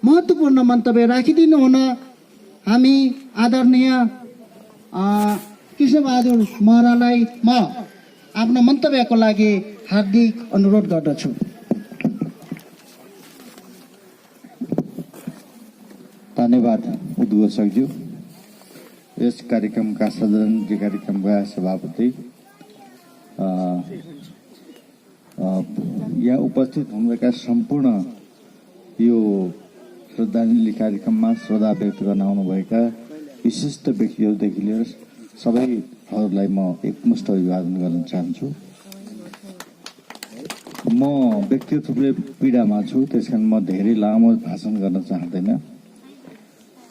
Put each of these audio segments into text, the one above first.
महत्त्वपूर्ण मन्तव्य राखिदिनु हुन हामी आदरणीय कृष्णबहादुर महरालाई म आफ्नो मन्तव्यको लागि हार्दिक अनुरोध गर्दछु। धन्यवाद उद्घोषकज्यू। यस कार्यक्रमका सदन कार्यक्रमका सभापति, यहाँ उपस्थित हुनुभएका सम्पूर्ण यो श्रद्धाञ्जली कार्यक्रममा श्रद्धा व्यक्त गर्न आउनुभएका विशिष्ट व्यक्तिहरूदेखि लिएर सबैहरूलाई म एकमुष्ट अभिवादन गर्न चाहन्छु। म व्यक्तिगत रूपले पीडामा छु, त्यसकारण म धेरै लामो भाषण गर्न चाहँदैन।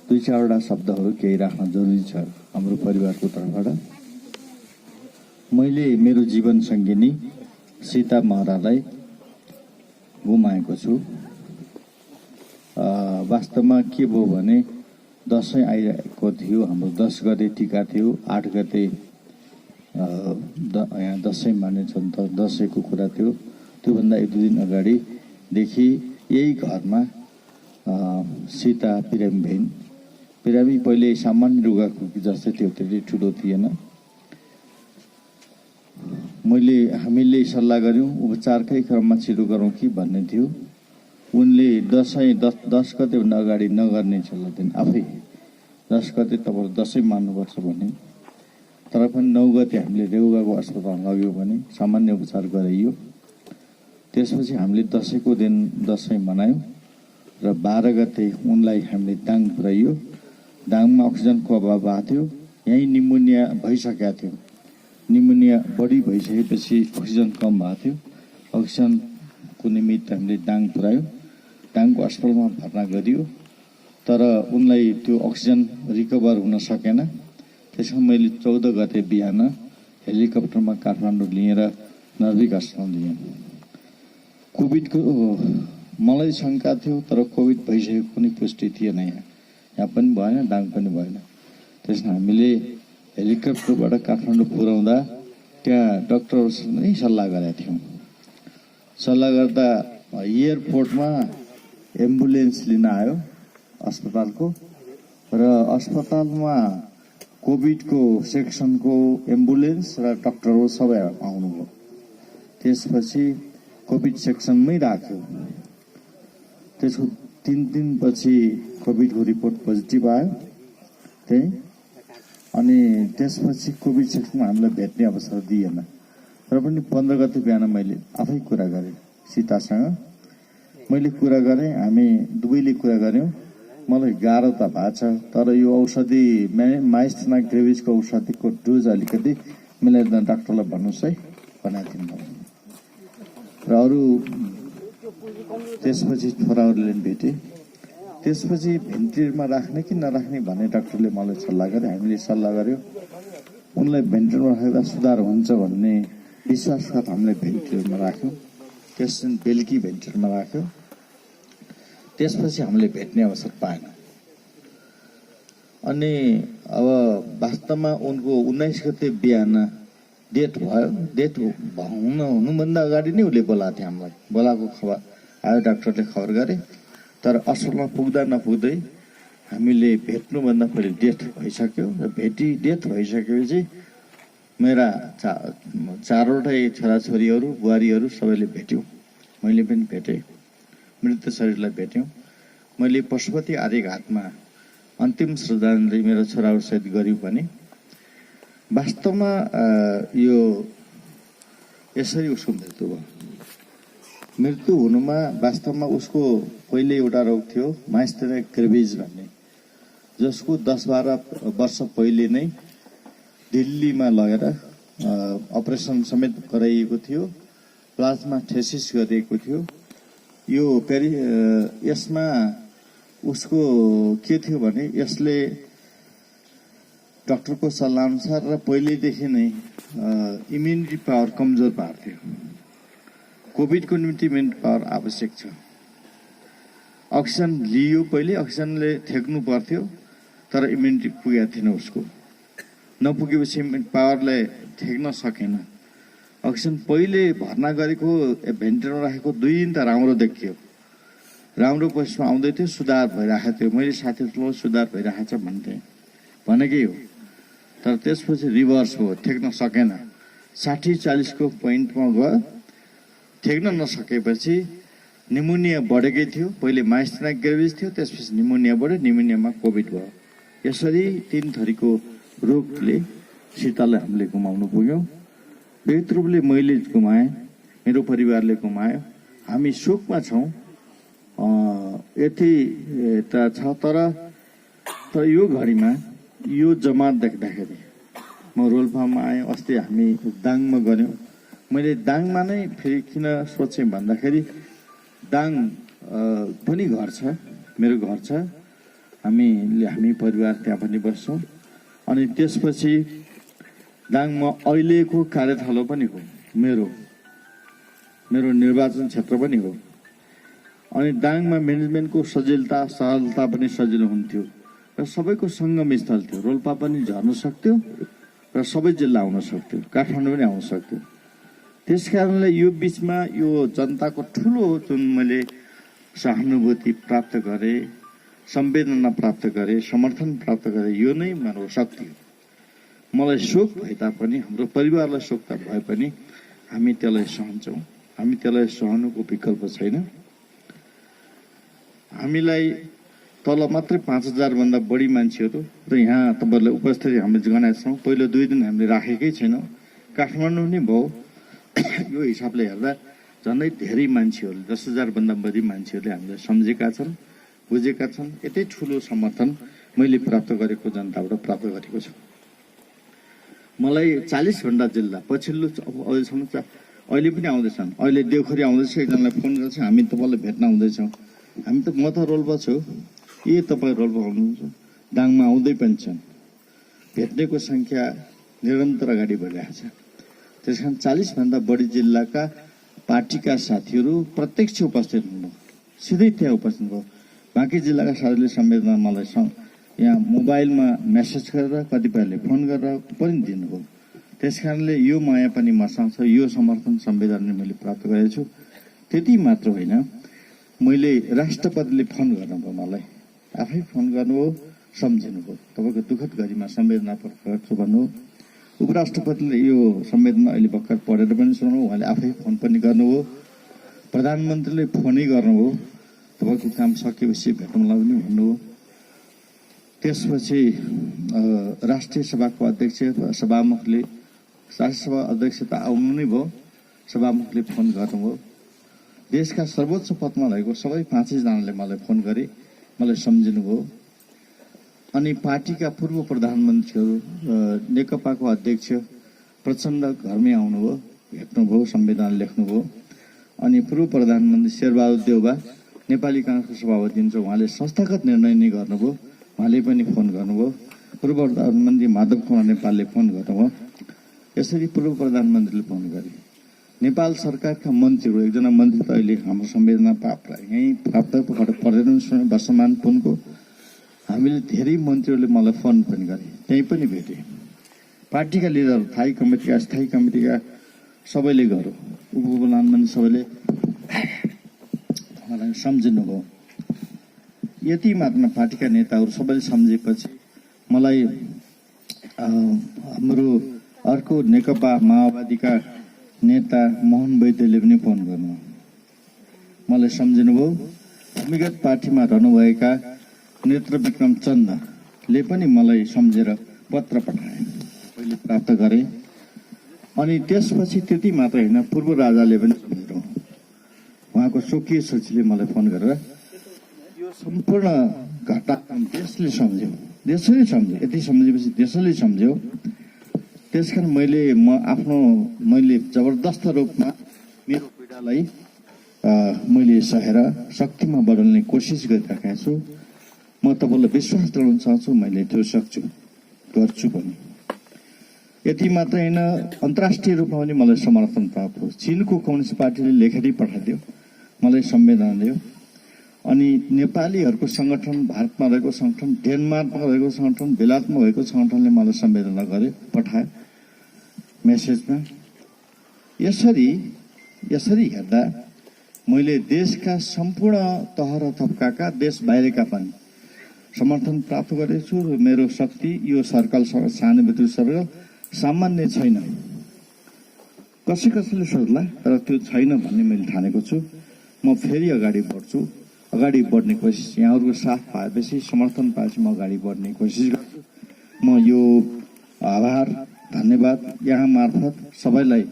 दुई चारवटा शब्दहरू केही राख्न जरुरी छ हाम्रो परिवारको तर्फबाट। मैले मेरो जीवन सङ्गिनी सीता महरालाई गुमाएको छु। वास्तवमा के भयो भने दसैँ आइरहेको थियो, हाम्रो 10 गते टिका थियो, 8 गते यहाँ दसैँ मानेछन् त दसैँको कुरा थियो। त्योभन्दा 1-2 दिन अगाडिदेखि यही घरमा सीता बिरामी पहिले सामान्य रुगा खोकी जस्तै थियो, त्यति ठुलो थिएन। हामीले सल्लाह गऱ्यौँ उपचारकै क्रममा छिटो गरौँ कि भन्ने थियो। उनले 10 गतेभन्दा अगाडि नगर्ने सल्लाह दिन्। आफै 10 गते तपाईँ दसैँ मान्नुपर्छ भने, तर पनि 9 गते हामीले रेउगाको अस्पताल लग्यौँ भने सामान्य उपचार गराइयो। त्यसपछि हामीले दसैँको दिन दसैँ मनायौँ र 12 गते उनलाई हामीले दाङ पुर्याइयो। दाङमा अक्सिजनको अभाव भएको थियो, यहीँ निमोनिया भइसकेको थियो। निमोनिया बढी भइसकेपछि अक्सिजन कम भएको थियो। अक्सिजनको निमित्त हामीले दाङ पुर्यायौँ, दाङको अस्पतालमा भर्ना गरियो। तर उनलाई त्यो अक्सिजन रिकभर हुन सकेन। त्यसमा मैले 14 गते बिहान हेलिकप्टरमा काठमाडौँ लिएर नर्भिक अस्पताल लिएँ। कोभिडको मलाई शङ्का थियो, तर कोभिड भइसकेको कुनै पुष्टि थिएन। यहाँ पनि भएन, दाङ पनि भएन। त्यसमा हामीले हेलिकप्टरबाट काठमाडौँ पुर्याउँदा त्यहाँ डक्टरहरूसँगै सल्लाह गरेका थियौँ। सल्लाह गर्दा एयरपोर्टमा एम्बुलेन्स लिन आयो अस्पतालको, र अस्पतालमा कोभिडको सेक्सनको एम्बुलेन्स र डक्टरहरू सबै आउनुभयो। त्यसपछि कोभिड सेक्सनमै राख्यो। त्यसको 3 दिनपछि कोभिडको रिपोर्ट पोजिटिभ आयो त्यही। अनि त्यसपछि कोभिड सेक्सनमा हामीलाई भेट्ने अवसर दिएन। तर पनि 15 गते बिहान मैले आफै कुरा गरेँ सीतासँग। मैले कुरा गरेँ, हामी दुवैले कुरा गऱ्यौँ। मलाई गाह्रो त भएको छ, तर यो औषधि माइस्थेना ग्रेभिसको औषधिको डोज अलिकति मिलाएर डाक्टरलाई भन्नुहोस् है भनेको थिएँ मलाई। र अरू त्यसपछि छोराहरूले भेटे। त्यसपछि भेन्टिलेटरमा राख्ने कि नराख्ने भन्ने डाक्टरले मलाई सल्लाह गरे। हामीले सल्लाह गऱ्यौँ, उनलाई भेन्टिलेटरमा राख्दा सुधार हुन्छ भन्ने विश्वाससाथ हामीले भेन्टिलेटरमा राख्यौँ। त्यस दिन बेलुकी भेन्टिलेटरमा राख्यौँ। त्यसपछि हामीले भेट्ने अवसर पाएन। अनि अब वास्तवमा उनको 19 गते बिहान डेथ भयो। डेथ हुनुभन्दा अगाडि नै उसले बोलाएको थियो हामीलाई। बोलाएको खबर आयो, डाक्टरले खबर गरे। तर अस्पतालमा पुग्दा नपुग्दै हामीले भेट्नुभन्दा पहिले डेथ भइसक्यो। र डेथ भइसकेपछि मेरा चारवटै छोराछोरीहरू बुहारीहरू सबैले भेट्यौँ। मैले पनि भेटेँ, मृत शरीरलाई भेट्यौँ। मैले पशुपति आर्यघाटमा अन्तिम श्रद्धाञ्जली मेरो छोराहरूसहित गर्यौँ भने वास्तवमा यो यसरी उसको मृत्यु भयो। मृत्यु हुनुमा वास्तवमा उसको पहिले एउटा रोग थियो माइस्थेना ग्रेभिस भन्ने, जसको 10-12 वर्ष पहिले नै दिल्लीमा लगेर अपरेसन समेत गराइएको थियो। प्लाज्मा थेसिस गरिएको थियो। यो यसमा उसको के थियो भने यसले डक्टरको सल्लाह अनुसार र पहिलेदेखि नै इम्युनिटी पावर कमजोर पार्थ्यो। कोभिडको निम्ति इम्युनिटी पावर आवश्यक छ। अक्सिजन लियो, पहिले अक्सिजनले थेक्नु पर्थ्यो, तर इम्युनिटी पुगेको थिएन उसको। नपुगेपछि इम्युनिटी पावरले थेक्न सकेन। अक्सिजन पहिले भर्ना गरेको भेन्टिलेटरमा राखेको 2 दिन त राम्रो देखियो। राम्रो पोजिसनमा आउँदै थियो, सुधार भइरहेको थियो। मैले साथीहरूलाई सुधार भइरहेको छ भनेकै हो। तर त्यसपछि रिभर्स भयो, ठेक्न सकेन। 60-40 को पोइन्टमा गयो। ठेक्न नसकेपछि निमोनिया बढेकै थियो। पहिले माइस्थेनिया ग्रेभिस थियो, त्यसपछि निमोनिया बढ्यो, निमोनियामा कोभिड भयो। यसरी 3 थरीको रोगले सीतालाई हामीले गुमाउनु पुग्यौँ। व्यक्तिगत रूपले मैले गुमाएँ, मेरो परिवारले गुमायो। हामी शोकमा छौँ। यति त छ, तर यो घडीमा यो जमात देख्दाखेरि म रोल्पामा आएँ। अस्ति हामी दाङमा गऱ्यौँ। मैले दाङमा नै फेरि किन सोचेँ भन्दाखेरि दाङ पनि घर छ, मेरो घर छ। हामी परिवार त्यहाँ पनि बस्छौँ। अनि त्यसपछि दाङमा अहिलेको कार्यथलो पनि हो, मेरो निर्वाचन क्षेत्र पनि हो। अनि दाङमा म्यानेजमेन्टको सजिलता सरलता पनि सजिलो हुन्थ्यो र सबैको सङ्गम स्थल थियो। रोल्पा पनि झर्न सक्थ्यो र सबै जिल्ला आउन सक्थ्यो, काठमाडौँ पनि आउन सक्थ्यो। त्यस कारणले यो बिचमा यो जनताको ठुलो जुन मैले सहानुभूति प्राप्त गरेँ, संवेदना प्राप्त गरेँ, समर्थन प्राप्त गरेँ, यो नै मेरो शक्ति हो। मलाई शोक भए तापनि, हाम्रो परिवारलाई शोक त भए पनि हामी त्यसलाई सहन्छौँ। हामी त्यसलाई सहनुको विकल्प छैन। हामीलाई तल मात्रै 5000 भन्दा बढी मान्छेहरू र यहाँ तपाईँहरूलाई उपस्थिति हामीले गनाएका छौँ। पहिलो 2 दिन हामीले राखेकै छैनौँ। काठमाडौँ नै भयो। यो हिसाबले हेर्दा झन्डै धेरै मान्छेहरूले 10,000 भन्दा बढी मान्छेहरूले हामीलाई सम्झेका छन्, बुझेका छन्। यतै ठुलो समर्थन मैले प्राप्त गरेको जनताबाट प्राप्त गरेको छु। मलाई 40 घण्टा जिल्ला पछिल्लो अहिलेसम्म अहिले पनि आउँदैछन्। अहिले देउखरी आउँदैछ, एकजनालाई फोन गर्छ, हामी तपाईँलाई भेट्न आउँदैछौँ। म त रोल्पा छु, तपाईँ रोल्पा हुनुहुन्छ, दाङमा आउँदै पनि छन्। भेट्नेको सङ्ख्या निरन्तर अगाडि बढिरहेको छ। त्यस कारण 40 भन्दा बढी जिल्लाका पार्टीका साथीहरू प्रत्यक्ष उपस्थित हुनुभयो, सिधै त्यहाँ उपस्थित भयो। बाँकी जिल्लाका साथीहरूले संवेदना मलाई यहाँ मोबाइलमा मेसेज गरेर, कतिपयले फोन गरेर पनि दिनुभयो। त्यस कारणले यो माया पनि मसँग छ, यो समर्थन संवेदना मैले प्राप्त गरेको छु। त्यति मात्र होइन, मैले राष्ट्रपतिले फोन गर्नुभयो, मलाई आफै फोन गर्नुभयो, सम्झिनुभयो, तपाईँको दुःखद घडीमा संवेदना प्रकट गर्छु भन्नुभयो। उपराष्ट्रपतिले यो संवेदना अहिले भर्खर पढेर पनि सुनाउनु, उहाँले आफै फोन पनि गर्नुभयो। प्रधानमन्त्रीले फोनै गर्नुभयो, तपाईँको काम सकेपछि भेटौँला पनि भन्नुभयो। त्यसपछि राष्ट्रिय सभाको अध्यक्ष सभामुखले, राष्ट्रिय सभा अध्यक्ष त आउनु नै भयो, सभामुखले फोन गर्नुभयो। देशका सर्वोच्च पदमा रहेको सबै 5 जनाले मलाई फोन गरे, मलाई सम्झिनुभयो। अनि पार्टीका पूर्व प्रधानमन्त्रीहरू, नेकपाको अध्यक्ष प्रचण्ड घरमै आउनुभयो, भेट्नुभयो, संविधान लेख्नुभयो। अनि पूर्व प्रधानमन्त्री शेरबहादुर देउबा, नेपाली काङ्ग्रेसको सभापति हुनुहुन्छ, उहाँले संस्थागत निर्णय नै गर्नुभयो, उहाँले पनि फोन गर्नुभयो। पूर्व प्रधानमन्त्री माधव कुमार नेपालले फोन गर्नुभयो। यसरी पूर्व प्रधानमन्त्रीले फोन गरे। नेपाल सरकारका मन्त्रीहरू, एकजना मन्त्री त अहिले हाम्रो संवेदना यहीँ प्राप्त पर्दैन वर्षमान पुनको, हामीले धेरै मन्त्रीहरूले मलाई फोन पनि गरे, त्यहीँ पनि भेटे। पार्टीका लिडर, स्थायी कमिटीका, अस्थायी कमिटीका सबैले गर्यो, उपप्रधानमन्त्री सबैले मलाई सम्झिनुभयो। यति मात्र पार्टीका नेताहरू सबैले सम्झेपछि मलाई हाम्रो अर्को नेकपा माओवादीका नेता मोहन वैद्यले पनि फोन गर्नु, मलाई सम्झिनुभयो। भूमिगत पार्टीमा रहनुभएका नेत्र विक्रम चन्दले पनि मलाई सम्झेर पत्र पठाए, मैले प्राप्त गरेँ। अनि त्यसपछि त्यति मात्र होइन, पूर्व राजाले पनि सम्झेर, उहाँको स्वकीय सचिवले मलाई फोन गरेर यो सम्पूर्ण घटना देशले सम्झ्यो, देशले सम्झ्यो। यति सम्झेपछि देशले सम्झ्यो। त्यसकारण मैले जबरदस्त रूपमा मेरो पीडालाई मैले सहेर शक्तिमा बदल्ने कोसिस गरिरहेको छु। म तपाईँलाई विश्वास दिलाउन चाहन्छु, मैले त्यो गर्छु पनि। यति मात्र होइन, अन्तर्राष्ट्रिय रूपमा पनि मलाई समर्थन प्राप्त हो। चीनको कम्युनिस्ट पार्टीले लेखेरै पठाइदियो, मलाई संवेदना दियो। अनि नेपालीहरूको सङ्गठन, भारतमा रहेको सङ्गठन, डेनमार्कमा रहेको सङ्गठन, बेलायतमा भएको सङ्गठनले मलाई संवेदना गरे, पठाए मेसेजमा। यसरी हेर्दा मैले देशका सम्पूर्ण तह र तबकाका देश बाहिरका पनि समर्थन प्राप्त गरेको छु र मेरो शक्ति यो सर्कलसँग सहानुभूति सर्कल सामान्य छैन। कसैले सोध्ला तर त्यो छैन भन्ने मैले ठानेको छु। म फेरि अगाडि बढ्छु, अगाडि बढ्ने कोसिस, यहाँहरूको साथ पाएपछि समर्थन पाएपछि म अगाडि बढ्ने कोसिस गर्छु। म यो आभार धन्यवाद यहाँ मार्फत सबैलाई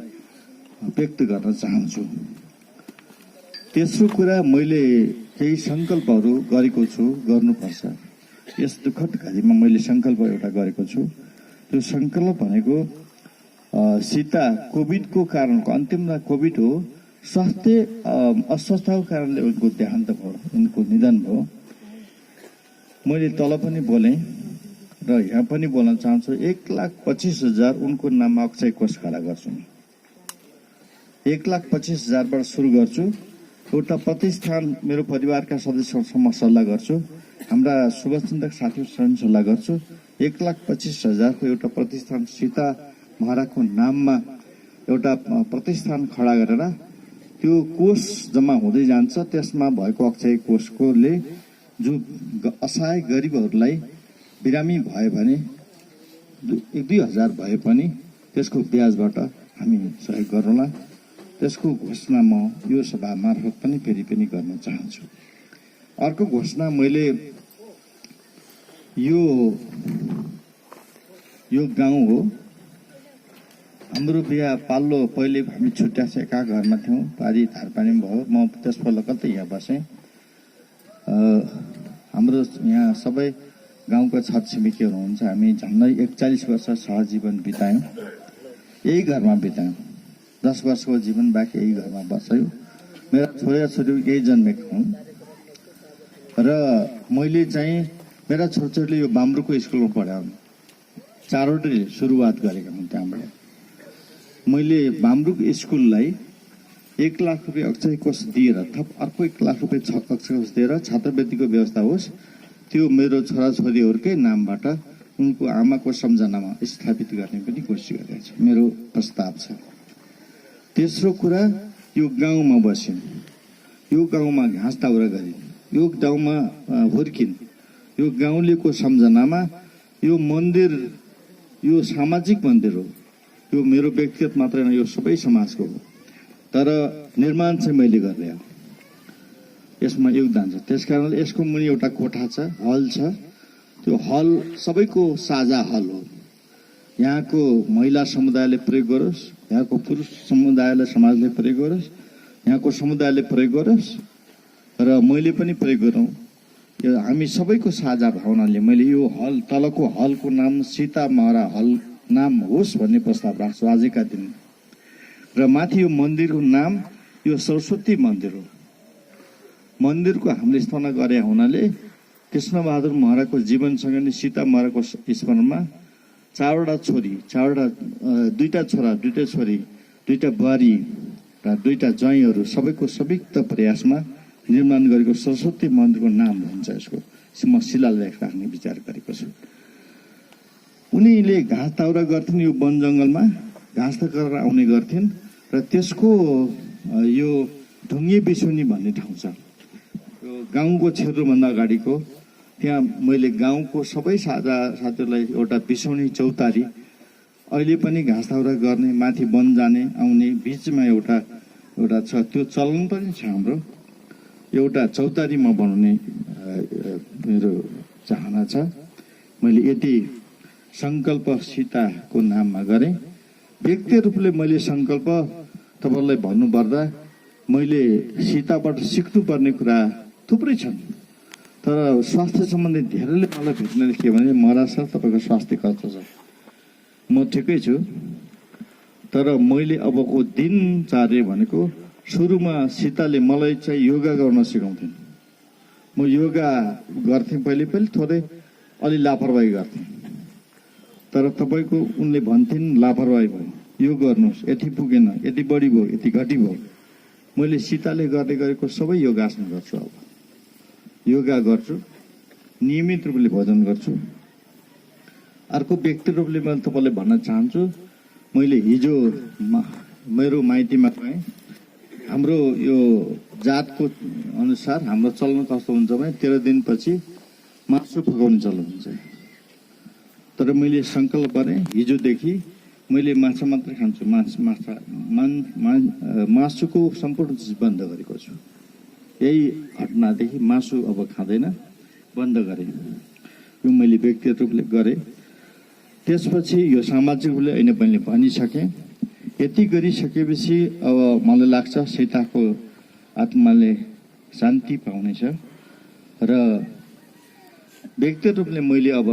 व्यक्त गर्न चाहन्छु। तेस्रो कुरा, मैले केही सङ्कल्पहरू गरेको छु, गर्नुपर्छ। यस दुःखद घडीमा मैले सङ्कल्प एउटा गरेको छु। त्यो सङ्कल्प भनेको सीता कोभिडको कारणको, अन्तिममा कोभिड हो, स्वास्थ्य अस्वस्थताको कारणले उनको देहान्त भयो, उनको निधन भयो। मैले तल पनि बोलेँ र यहाँ पनि बोल्न चाहन्छु, 1,25,000 उनको नाममा अक्षय कोष खडा गर्छु। 1,25,000बाट सुरु गर्छु। एउटा प्रतिष्ठान मेरो परिवारका सदस्यहरूसँग सल्लाह गर्छु, हाम्रा शुभचिन्तक साथीहरूसँग सल्लाह गर्छु। 1,25,000को एउटा प्रतिष्ठान सीता महाराजको नाममा एउटा प्रतिष्ठान खडा गरेर त्यो कोष जम्मा हुँदै जान्छ। त्यसमा भएको अक्षय कोषकोले जो असहाय गरिबहरूलाई बिरामी भयो भने 1-2 हजार भए पनि त्यसको ब्याजबाट हामी सहयोग गरौँला। त्यसको घोषणा म यो सभा मार्फत पनि फेरि पनि गर्न चाहन्छु। अर्को घोषणा, मैले यो गाउँ हो हाम्रो बिहा पाल्लो, पहिले हामी छुट्याएका घरमा थियौँ, पारी धारपानी भयो। म त्यसपल्ट कतै यहाँ बसेँ। हाम्रो यहाँ सबै गाउँका छरछिमेकीहरू हुनुहुन्छ। हामी झन्डै 41 वर्ष सहजीवन बितायौँ, यही घरमा बितायौँ। 10 वर्षको जीवन बाँकी यही घरमा बस्यौँ। मेरा छोराछोरी यही जन्मेका हुन् र मैले चाहिँ मेरा छोराछोरीले यो बाम्रुको स्कुलमा पढाउँ, 4वटै सुरुवात गरेका हुन्। त्यहाँबाट मैले बाम्रुक स्कुललाई 1 लाख रुपियाँ अक्षय कोष दिएर थप अर्को 1 लाख रुपियाँ अक्षय कोष दिएर छात्रवृत्तिको व्यवस्था होस्, त्यो मेरो छोराछोरीहरूकै नामबाट उनको आमाको सम्झनामा स्थापित गर्ने पनि कोसिस गरेको छु। मेरो प्रस्ताव छ। तेस्रो कुरा, यो गाउँमा बस्यौँ, यो गाउँमा घाँस दाउरा गरिन्, यो गाउँमा हुर्किन्, यो गाउँलेको सम्झनामा यो मन्दिर, यो सामाजिक मन्दिर हो। यो मेरो व्यक्तिगत मात्र होइन, यो सबै समाजको हो। तर निर्माण चाहिँ मैले गरेँ, यसमा योगदान छ। त्यसकारणले यसको मुनि एउटा कोठा छ, हल छ। त्यो हल सबैको साझा हल हो। यहाँको महिला समुदायले प्रयोग गरोस्, यहाँको पुरुष समुदायले समाजले प्रयोग गरोस्, यहाँको समुदायले प्रयोग गरोस् र मैले पनि प्रयोग गरौँ। यो हामी सबैको साझा भावनाले मैले यो हल, तलको हलको नाम सीता महारा हल नाम होस् भन्ने प्रस्ताव राख्छु आजका दिन। र माथि यो मन्दिरको नाम यो सरस्वती मन्दिर हो। मन्दिरको हामीले स्थापना गरे हुनाले कृष्णबहादुर महाराजको जीवनसँग नै सीता महाराजको स्मरणमा 4वटा छोरी, 2टा छोरा, 2टा छोरी, 2टा बुहारी र 2टा ज्वाइँहरू सबैको संयुक्त प्रयासमा निर्माण गरेको सरस्वती मन्दिरको नाम हुन्छ यसको। म शिलालेख राख्ने विचार गरेको छु। उनीले घाँस दाउरा गर्थिन्, यो वन जङ्गलमा घाँस गरेर आउने गर्थिन् र त्यसको यो ढुङ्गे बिसुनी भन्ने ठाउँ छ, यो गाउँको छेउभन्दा अगाडिको। त्यहाँ मैले गाउँको सबै साथीहरूलाई एउटा बिसौनी चौतारी, अहिले पनि घाँस दाउरा गर्ने, माथि वन जाने आउने बिचमा एउटा छ, त्यो चलन पनि छ हाम्रो। एउटा चौतारीमा बनाउने मेरो चाहना छ। मैले यति सङ्कल्प सीताको नाममा गरेँ। व्यक्ति रूपले मैले सङ्कल्प तपाईँलाई भन्नुपर्दा मैले सीताबाट सिक्नुपर्ने कुरा थुप्रै छन्, तर स्वास्थ्य सम्बन्धी धेरैले मलाई भेट्नाले के भने, महाराज सर तपाईँको स्वास्थ्य कस्तो छ? म ठिकै छु, तर मैले अबको दिनचर्या भनेको सुरुमा सीताले मलाई चाहिँ योगा गर्न सिकाउँथिन्। म योगा गर्थेँ, पहिले थोरै अलि लापरवाही गर्थेँ, तर तपाईँको उनले भन्थिन् लापरवाही भयो, यो गर्नुहोस्, यति पुगेन, यति बढी भयो, यति घटी भयो। मैले सीताले गर्दै गरेको सबै योगासन गर्छु। अब योगा गर्छु, नियमित रूपले भोजन गर्छु। अर्को व्यक्ति रूपले मैले तपाईँलाई भन्न चाहन्छु, मैले हिजो मेरो माइतीमा गएँ। हाम्रो यो जातको अनुसार हाम्रो चलन कस्तो हुन्छ भने 13 दिनपछि मासु पकाउने चलन हुन्छ। तर मैले सङ्कल्प गरेँ हिजोदेखि मैले माछा मात्रै खान्छु, मासुको सम्पूर्ण चिज बन्द गरेको छु। यही घटनादेखि मासु अब खाँदैन, बन्द गरेँ। यो मैले व्यक्तिगत रूपले गरेँ। त्यसपछि यो सामाजिक रूपले अहिले मैले भनिसकेँ। यति गरिसकेपछि अब मलाई लाग्छ सीताको आत्माले शान्ति पाउनेछ र व्यक्तिगत रूपले मैले अब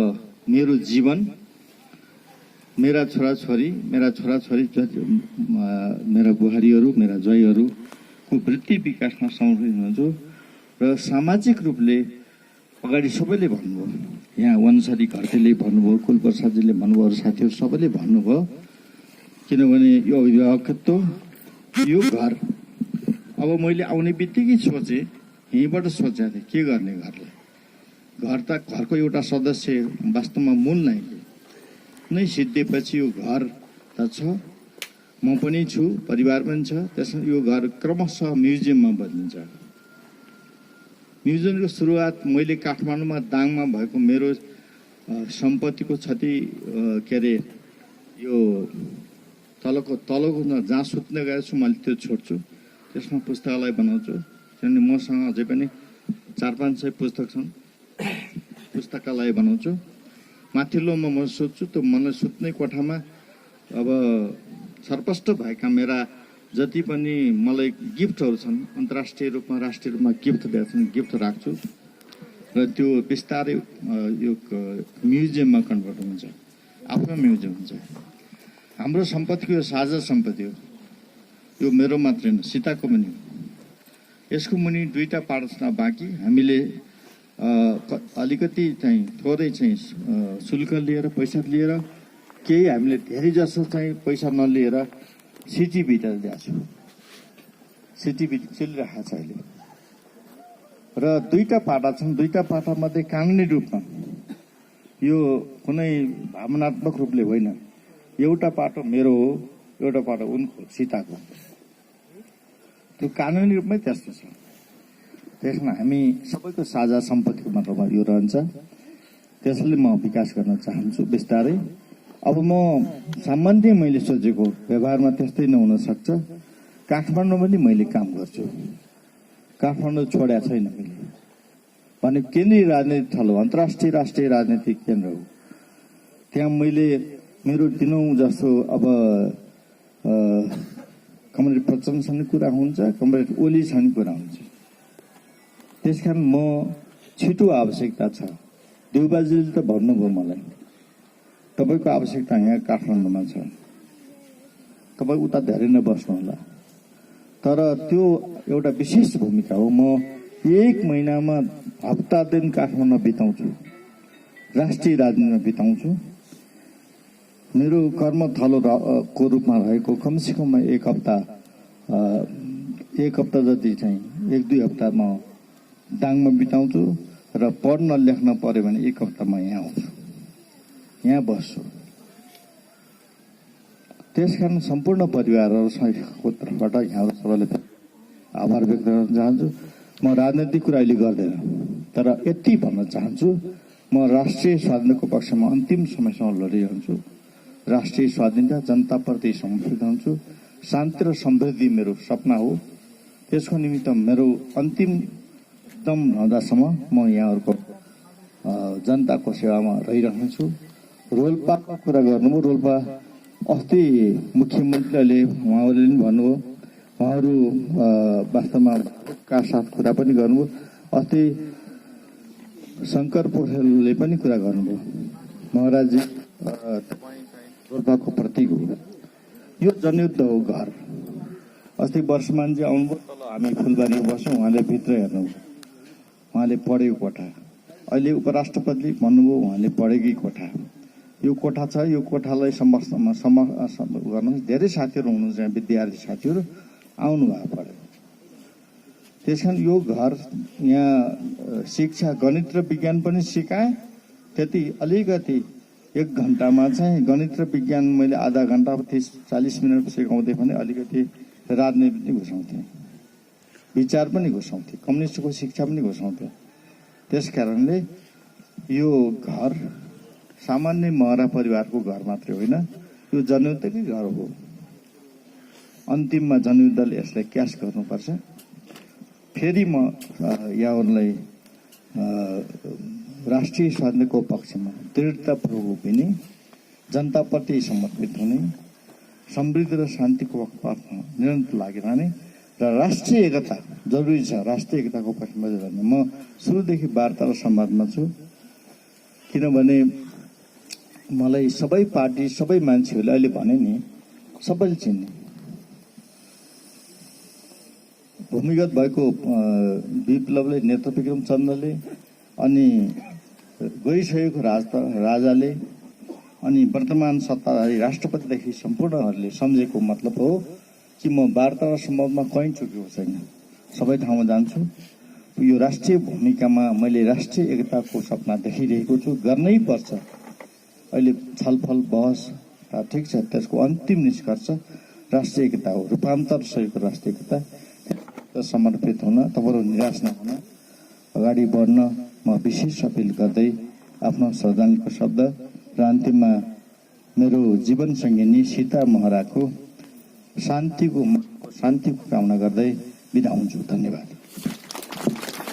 मेरो जीवन, मेरा छोराछोरी, मेरा बुहारीहरू, मेरा ज्वाइँहरूको वृत्ति विकासमा समर्पित हुन्छु र सामाजिक रूपले अगाडि सबैले भन्नुभयो, यहाँ वनसारी घरतीले भन्नुभयो, कुलप्रसादजीले भन्नुभयो, अरू साथीहरू सबैले भन्नुभयो, किनभने यो अभिभावकत्व, यो घर अब मैले आउने बित्तिकै सोचेँ, यहीँबाट सोचेको थिएँ के गर्ने घरलाई। घर त घरको एउटा सदस्य वास्तवमा मूल नै सिद्धिएपछि यो घर त छ, म पनि छु, परिवार पनि छ। त्यसमा यो घर क्रमशः म्युजियममा बदलिन्छ। म्युजियमको सुरुवात मैले काठमाडौँमा दाङमा भएको मेरो सम्पत्तिको क्षति के अरे यो तलको जहाँ सुत्न गएको छु मैले त्यो छोड्छु, त्यसमा पुस्तकालय बनाउँछु। किनभने मसँग अझै पनि 400-500 पुस्तक छन्, पुस्तकालय बनाउँछु। माथिल्लोमा म सोध्छु त्यो मलाई सुत्ने कोठामा अब सर्पष्ट भएका मेरा जति पनि मलाई गिफ्टहरू छन्, अन्तर्राष्ट्रिय रूपमा राष्ट्रिय रूपमा गिफ्ट दिएका छन्, गिफ्ट राख्छु र त्यो बिस्तारै यो म्युजियममा कन्भर्ट हुन्छ, आफ्नो म्युजियम हुन्छ। हाम्रो सम्पत्तिको यो साझा सम्पत्ति हो, यो मेरो मात्रै होइन, सीताको पनि हो। यसको मुनि 2टा पार्ट छ बाँकी। हामीले अलिकति चाहिँ थोरै चाहिँ शुल्क लिएर, पैसा लिएर, केही हामीले धेरै जसो चाहिँ पैसा नलिएर सिटी भित्र दिएको छु। सिटी भित्र चलिरहेको छ अहिले र 2टा पाटा छन्। 2टा पाटामध्ये कानुनी रूपमा यो कुनै भावनात्मक रूपले होइन, एउटा पाटो मेरो हो, एउटा पाटो उनको सीताको। त्यो कानुनी रूपमै त्यस्तो छ। त्यसमा हामी सबैको साझा सम्पत्तिको मात्रामा यो रहन्छ। त्यसैले म विकास गर्न चाहन्छु बिस्तारै। अब म सामान्य मैले सोचेको व्यवहारमा त्यस्तै नहुन सक्छ। काठमाडौँ पनि मैले काम गर्छु, काठमाडौँ छोडेको छैन मैले। भने केन्द्रीय राजनीतिक थल हो, अन्तर्राष्ट्रिय राष्ट्रिय राजनीतिक केन्द्र हो। त्यहाँ मैले मेरो दिनौँ जस्तो अब कमरेड प्रचण्डसँग कुरा हुन्छ, कमरेड ओलीसँग कुरा हुन्छ। त्यसकारण म छिटो आवश्यकता छ। देउबाजीले त भन्नुभयो मलाई, तपाईँको आवश्यकता यहाँ काठमाडौँमा छ, तपाईँ उता धेरै नबस्नु होला। तर त्यो एउटा विशेष भूमिका हो। म 1 महिनामा हप्ता दिन काठमाडौँमा बिताउँछु, राष्ट्रिय राजनीतिमा बिताउँछु। मेरो कर्मथलोको रूपमा रहेको कमसेकम 1 हप्ता जति चाहिँ 1-2 हप्ता म दाङमा बिताउँछु र पढ्न लेख्न पर्यो भने 1 हप्ता म यहाँ आउँछु, यहाँ बस्छु। त्यसकारण सम्पूर्ण परिवारहरूको तर्फबाट यहाँहरू सबैले आभार व्यक्त गर्न चाहन्छु। म राजनैतिक कुरा अहिले गर्दैन, तर यति भन्न चाहन्छु, म राष्ट्रिय स्वाधीनताको पक्षमा अन्तिम समयसम्म लडिरहन्छु। राष्ट्रिय स्वाधीनता, जनताप्रति समर्पित हुन्छु। शान्ति र समृद्धि मेरो सपना हो। त्यसको निमित्त मेरो अन्तिम दम रहँदासम्म म यहाँहरूको जनताको सेवामा रहिरहन्छु। रोल्पाको कुरा गर्नुभयो, रोल्पा अस्ति मुख्यमन्त्रीले उहाँहरूले पनि भन्नुभयो, उहाँहरू वास्तवमा का साथ कुरा पनि गर्नुभयो। अस्ति शङ्कर पोखरेलले पनि कुरा गर्नुभयो, महाराजजी तपाईँ रोल्पाको प्रतीक हो, यो जनयुद्ध हो घर। अस्ति वर्षमानजी आउनुभयो, तल हामी फुलबारीमा बस्यौँ, उहाँले भित्र हेर्नुभयो, उहाँले पढेको कोठा। अहिले उपराष्ट्रपतिले भन्नुभयो उहाँले पढेकै कोठा। यो कोठा छ, यो कोठालाई गर्नुहोस्। धेरै साथीहरू हुनुहुन्छ यहाँ, विद्यार्थी साथीहरू आउनुभयो पढेर। त्यसकारण यो घर यहाँ शिक्षा, गणित र विज्ञान पनि सिकाएँ। त्यति अलिकति 1 घन्टामा चाहिँ गणित र विज्ञान मैले आधा घन्टा 30-40 मिनट सिकाउँदै पनि अलिकति राजनीति घुसाउँथेँ। विचार पनि घुसाउँथे, कम्युनिस्टको शिक्षा पनि घुसाउँथे। त्यस कारणले यो घर सामान्य महरा परिवारको घर मात्रै होइन, यो जनयुद्धकै घर हो। अन्तिममा जनयुद्धले यसलाई क्यास गर्नुपर्छ। फेरि म यहाँहरूलाई राष्ट्रिय स्वाधीनताको पक्षमा दृढतापूर्वक उभिने, जनताप्रति समर्पित हुने, समृद्धि र शान्तिको पक्षमा निरन्तर लागिरहने र राष्ट्रिय एकता जरुरी छ, राष्ट्रिय एकताको पक्षमा रहने म सुरुदेखि वार्ता र संवादमा छु। किनभने मलाई सबै पार्टी, सबै मान्छेहरूले अहिले भने नि सबैले चिन्ने, भूमिगत भएको विप्लवले नेत्र विक्रम चन्द्रले अनि गइसकेको राजाले अनि वर्तमान सत्ताधारी राष्ट्रपतिदेखि सम्पूर्णहरूले सम्झेको मतलब हो कि म वार्ता र सम्वादमा कहीँ चुकेको छैन, सबै ठाउँमा जान्छु। यो राष्ट्रिय भूमिकामा मैले राष्ट्रिय एकताको सपना देखिरहेको छु, गर्नै पर्छ। अहिले छलफल बहस ठिक छ, त्यसको अन्तिम निष्कर्ष राष्ट्रिय एकता हो, रूपान्तर सहितको राष्ट्रिय एकता र समर्पित हुन, तपाईँहरू निराश नहुन, अगाडि बढ्न म विशेष अपील गर्दै आफ्नो श्रद्धाञ्जलीको शब्द र अन्तिममा मेरो जीवन सङ्गिनी सीता महराको शान्तिको कामना गर्दै बिदा हुन्छु। धन्यवाद।